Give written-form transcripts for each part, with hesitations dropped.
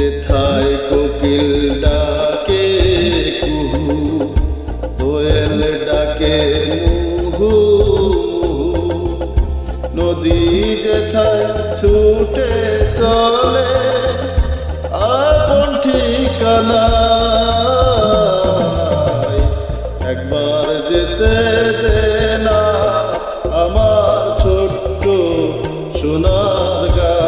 যেথায় কোকিল ডাকে কুহু, দোয়েল ডাকে মুহু মুহু, নদী যেথায় ছুটে চলে আপন ঠিকানায়, একবার যেতে দে না আমার ছোট্ট সোনার গায়।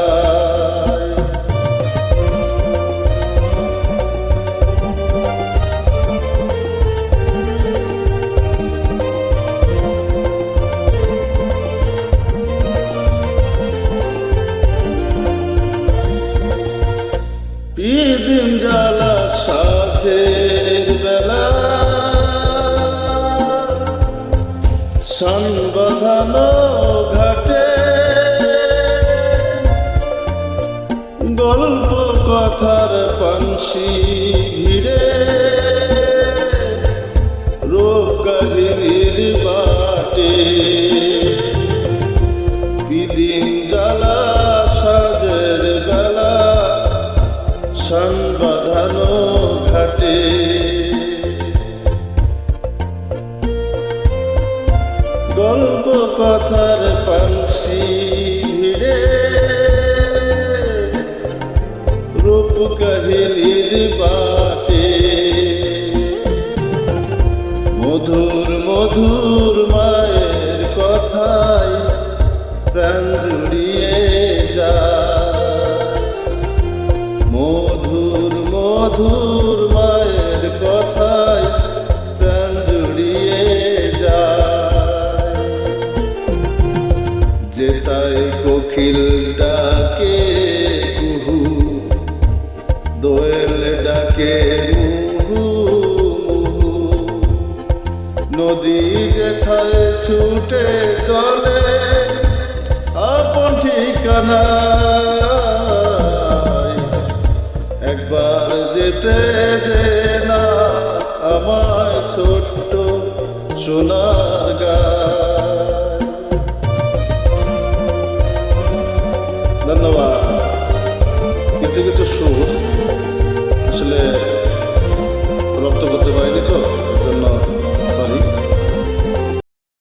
দিন জ্বালা সাজের বেলা, সান বাঁধানো ঘাটে গল্প কথার পানসি ভিড়ে, রূপ কাহিনীর বাটে বিদিন জ্বালা সাজের বেলা, সান বাঁধানো ঘাটে গল্প কথার পানসি ভিড়ে, রূপ কাহিনীর বাটে মধুর মধুর মায়ের কথায় প্রাণ জুড়িয়ে যায়, মধুর মধুর মায়ের কথায় প্রাণ জুড়িয়ে যায়। যেথায় কোকিল ডাকে কুহু, দোয়েল ডাকে মুহু মুহু, নদী যেথায় ছুটে চলে আপন ঠিকানায়, একবার যেতে দে না আমায় ছোট্ট সোনার গায়। ধন্যবাদ। কিছু কিছু সুর আসলে রপ্ত করতে পারি